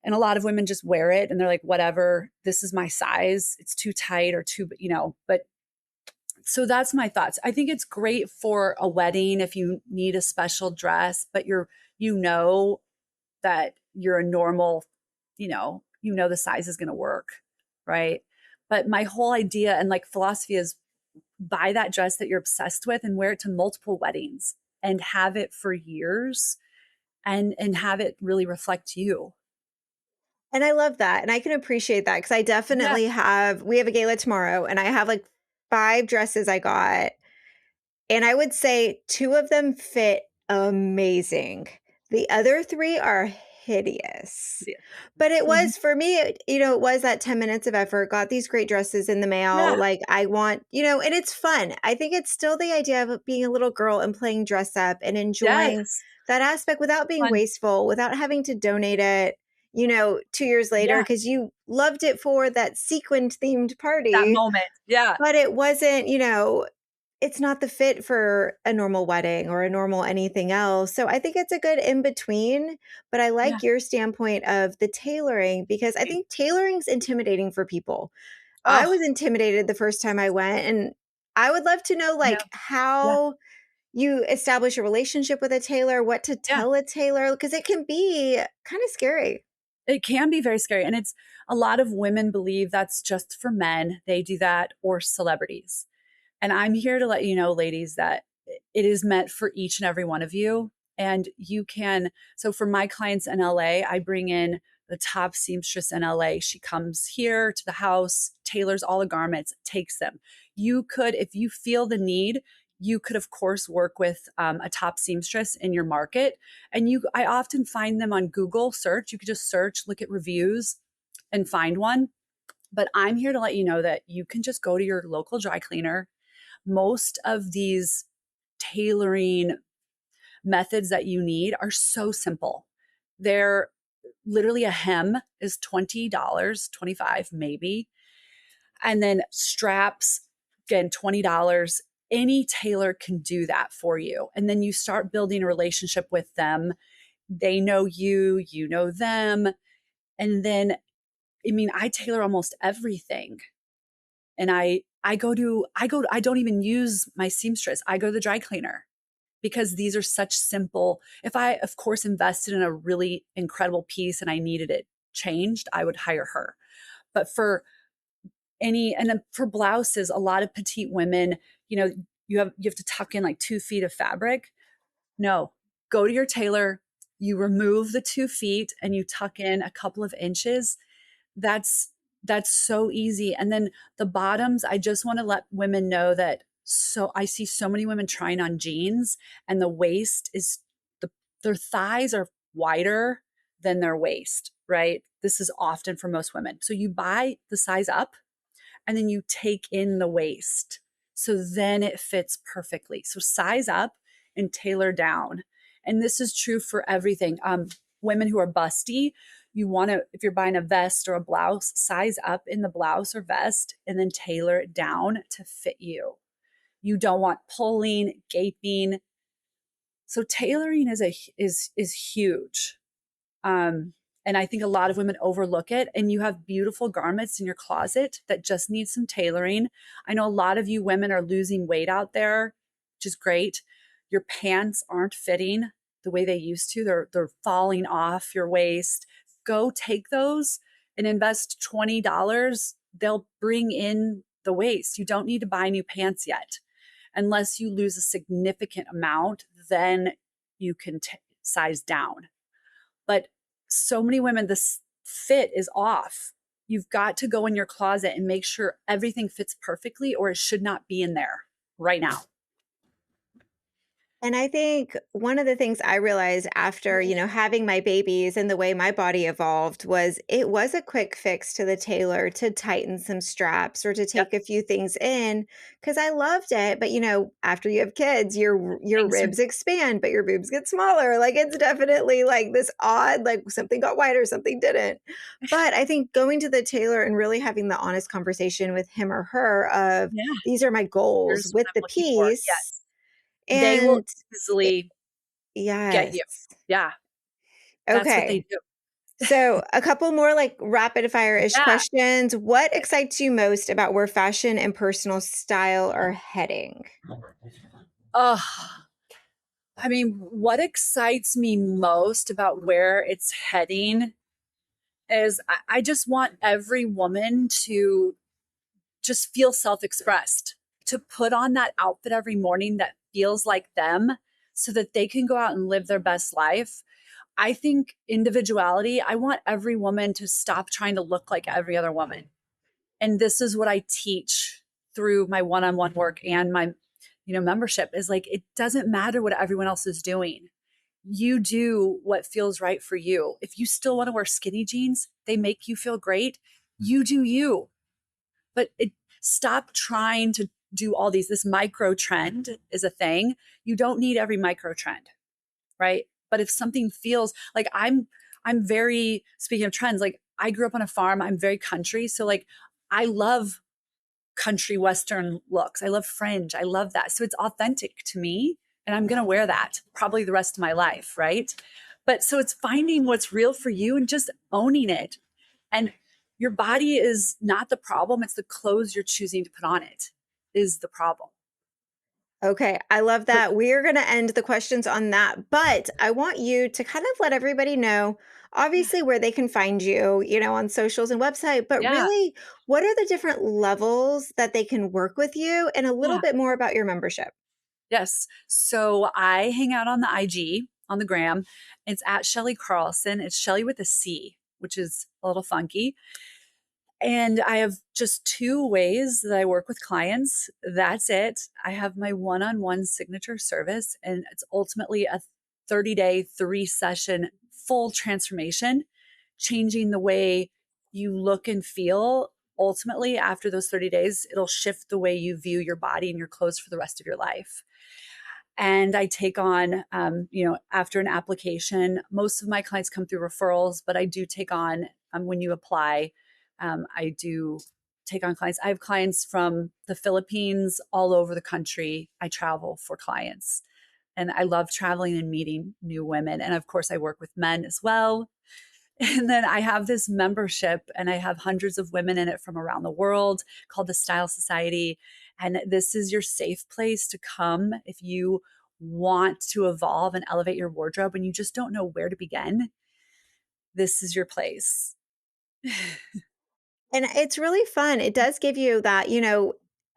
Speaker 2: And a lot of women just wear it and they're like, whatever, this is my size. It's too tight or too, but So that's my thoughts. I think it's great for a wedding if you need a special dress, but you know that you're a normal, the size is going to work, right? But my whole idea and like philosophy is buy that dress that you're obsessed with and wear it to multiple weddings and have it for years and have it really reflect you.
Speaker 1: And I love that, and I can appreciate that because I
Speaker 2: Yeah.
Speaker 1: definitely have we have a gala tomorrow, and I have, like, 5 dresses I got. And I would say 2 of them fit amazing. The other 3 are hideous.
Speaker 2: Yeah.
Speaker 1: But it
Speaker 2: Mhm.
Speaker 1: was for me, it was that 10 minutes of effort, got these great dresses in the mail,
Speaker 2: Yeah.
Speaker 1: like, I want and it's fun. I think it's still the idea of being a little girl and playing dress up and enjoying
Speaker 2: Yes.
Speaker 1: that aspect without being
Speaker 2: Fun.
Speaker 1: wasteful, without having to donate it, 2 years later
Speaker 2: Yeah.
Speaker 1: because you loved it for that sequined themed
Speaker 2: That
Speaker 1: party,
Speaker 2: moment. Yeah.
Speaker 1: but it wasn't, it's not the fit for a normal wedding or a normal anything else. So I think it's a good in between, but I
Speaker 2: Yeah.
Speaker 1: like your standpoint of the tailoring because I
Speaker 2: Same.
Speaker 1: think tailoring's intimidating for people. I
Speaker 2: Oh,
Speaker 1: was intimidated the first time I went, and I would love to know
Speaker 2: yeah.
Speaker 1: like
Speaker 2: Yeah.
Speaker 1: how you establish a relationship with a tailor, what to
Speaker 2: Yeah.
Speaker 1: tell a tailor because it can be kind of scary.
Speaker 2: It can be very scary. And it's a lot of women believe that's just for men. They do that or celebrities. And I'm here to let you know, ladies, that it is meant for each and every one of you. And you can, so for my clients in LA, I bring in the top seamstress in LA. She comes here to the house, tailors all the garments, takes them. You could, if you feel the need, you could, of course, work with a top seamstress in your market. And I often find them on Google search. You could just search, look at reviews, and find one. But I'm here to let you know that you can just go to your local dry cleaner. Most of these tailoring methods that you need are so simple. They're literally a hem is $20, 25 maybe. And then straps, again, $20. Any tailor can do that for you. And then you start building a relationship with them. They know you, you know them. And then, I mean, I tailor almost everything. And I don't even use my seamstress. I go to the dry cleaner because these are such simple. If I, of course, invested in a really incredible piece and I needed it changed, I would hire her. But for and then for blouses, a lot of petite women, you know, you have to tuck in like 2 feet of fabric. No, go to your tailor, you remove the 2 feet and you tuck in a couple of inches. That's so easy. And then the bottoms, I just want to let women know that so I see so many women trying on jeans and the waist is the their thighs are wider than their waist, right? This is often for most women. So you buy the size up and then you take in the waist. So then it fits perfectly. So size up and tailor down. And this is true for everything. Women who are busty, you want to, if you're buying a vest or a blouse, size up in the blouse or vest and then tailor it down to fit you. You don't want pulling, gaping. So tailoring is huge. Um, and I think a lot of women overlook it. And you have beautiful garments in your closet that just need some tailoring. I know a lot of you women are losing weight out there, which is great. Your pants aren't fitting the way they used to. They're falling off your waist. Go take those and invest $20. They'll bring in the waist. You don't need to buy new pants yet. Unless you lose a significant amount, then you can size down. But so many women, this fit is off. You've got to go in your closet and make sure everything fits perfectly, or it should not be in there right now.
Speaker 1: And I think one of the things I realized after, having my babies and the way my body evolved was it was a quick fix to the tailor to tighten some straps or to
Speaker 2: Yep.
Speaker 1: take a few things in because I loved it. But after you have kids, your
Speaker 2: Things are,
Speaker 1: ribs expand, but your boobs get smaller. Like it's definitely like this odd, like something got wider, something didn't. But I think going to the tailor and really having the honest conversation with him or her of
Speaker 2: yeah,
Speaker 1: these are my goals
Speaker 2: here's what
Speaker 1: with
Speaker 2: I'm
Speaker 1: the
Speaker 2: looking for.
Speaker 1: piece
Speaker 2: Yes. They will
Speaker 1: and it
Speaker 2: easily get
Speaker 1: yes.
Speaker 2: you. Yeah. That's what they
Speaker 1: Okay.
Speaker 2: do.
Speaker 1: So, a couple more like rapid fire-ish
Speaker 2: Yeah.
Speaker 1: questions. What excites you most about where fashion and personal style are heading?
Speaker 2: Oh, I mean, what excites me most about where it's heading is I just want every woman to just feel self expressed, to put on that outfit every morning that feels like them so that they can go out and live their best life. I think individuality, I want every woman to stop trying to look like every other woman. And this is what I teach through my one-on-one work and my membership is like it doesn't matter what everyone else is doing. You do what feels right for you. If you still want to wear skinny jeans, they make you feel great. You do you. But stop trying to do all these. This micro trend is a thing. You don't need every micro trend, right? But if something feels like I'm very, speaking of trends, like I grew up on a farm, I'm very country. So like I love country western looks. I love fringe. I love that. So it's authentic to me and I'm going to wear that probably the rest of my life, right? But so it's finding what's real for you and just owning it. And your body is not the problem, it's the clothes you're choosing to put on it is the problem.
Speaker 1: Okay, I love
Speaker 2: But
Speaker 1: that. We're going to end the questions on that, but I want you to kind of let everybody know,
Speaker 2: yeah,
Speaker 1: obviously, where they can find you, on socials and website, but
Speaker 2: yeah,
Speaker 1: really, what are the different levels that they can work with you and a little
Speaker 2: yeah.
Speaker 1: bit more about your membership?
Speaker 2: Yes. So I hang out on the IG, on the gram. It's at Chellie Carlson. It's Chellie with a C, which is a little funky. And I have just two ways that I work with clients. That's it. I have my one on one signature service, and it's ultimately a 30-day, 3 session full transformation, changing the way you look and feel. Ultimately, after those 30 days, it'll shift the way you view your body and your clothes for the rest of your life. And I take on, after an application, most of my clients come through referrals, but I do take on, when you apply, I do take on clients. I have clients from the Philippines, all over the country. I travel for clients and I love traveling and meeting new women. And of course, I work with men as well. And then I have this membership, and I have hundreds of women in it from around the world called the Style Society. And this is your safe place to come if you want to evolve and elevate your wardrobe and you just don't know where to begin. This is your place.
Speaker 1: And it's really fun. It does give you that,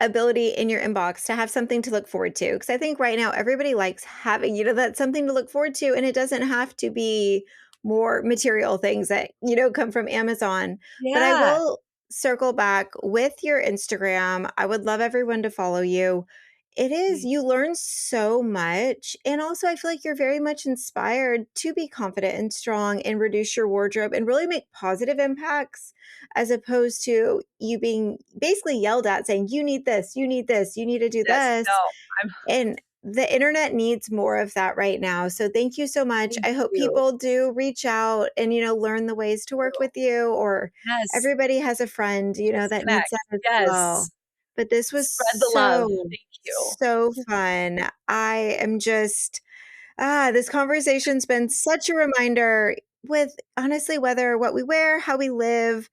Speaker 1: ability in your inbox to have something to look forward to. Because I think right now everybody likes having, that something to look forward to. And it doesn't have to be more material things that, come from Amazon. But I
Speaker 2: Yeah.
Speaker 1: will circle back with your Instagram. I would love everyone to follow you. It is,
Speaker 2: Thank
Speaker 1: you learn so much. And also, I feel like you're very much inspired to be confident and strong and reduce your wardrobe and really make positive impacts as opposed to you being basically yelled at saying, "You need this, you need this, you need to do
Speaker 2: Yes. No,
Speaker 1: this."
Speaker 2: I'm
Speaker 1: And the internet needs more of that right now. So thank you so much.
Speaker 2: thank
Speaker 1: I hope
Speaker 2: you.
Speaker 1: people do reach out and, learn the ways to work with you, or
Speaker 2: Yes.
Speaker 1: everybody has a friend,
Speaker 2: Let's
Speaker 1: that needs
Speaker 2: connect.
Speaker 1: that as well.
Speaker 2: Yes.
Speaker 1: But this was
Speaker 2: Spread the love.
Speaker 1: so,
Speaker 2: Thank you.
Speaker 1: so fun. I am just this conversation's been such a reminder with honestly, whether what we wear, how we live,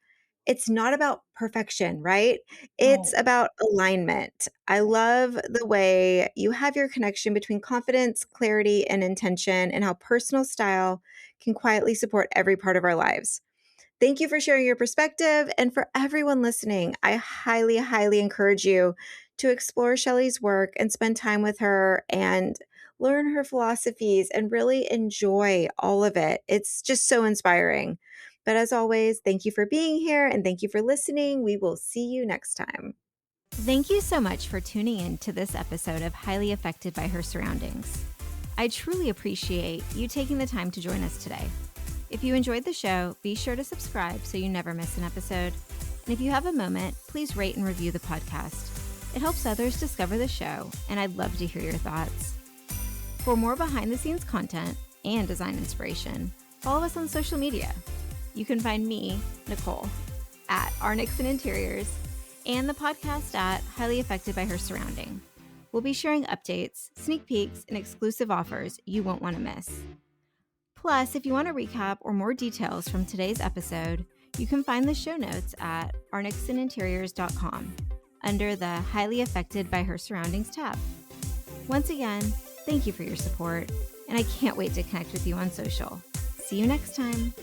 Speaker 1: it's not about perfection, right? It's
Speaker 2: No.
Speaker 1: about alignment. I love the way you have your connection between confidence, clarity, and intention, and how personal style can quietly support every part of our lives. Thank you for sharing your perspective. And for everyone listening, I highly, highly encourage you to explore Shelley's work and spend time with her and learn her philosophies and really enjoy all of it. It's just so inspiring. But as always, thank you for being here and thank you for listening. We will see you next time. Thank you so much for tuning in to this episode of Highly Affected by Her Surroundings. I truly appreciate you taking the time to join us today. If you enjoyed the show, be sure to subscribe so you never miss an episode. And if you have a moment, please rate and review the podcast. It helps others discover the show, and I'd love to hear your thoughts. For more behind the scenes content and design inspiration, follow us on social media. You can find me, Nicole, at R. Nixon Interiors, and the podcast at Highly Affected by Her Surrounding. We'll be sharing updates, sneak peeks, and exclusive offers you won't want to miss. Plus, if you want a recap or more details from today's episode, you can find the show notes at arnixoninteriors.com under the Highly Affected by Her Surroundings tab. Once again, thank you for your support, and I can't wait to connect with you on social. See you next time.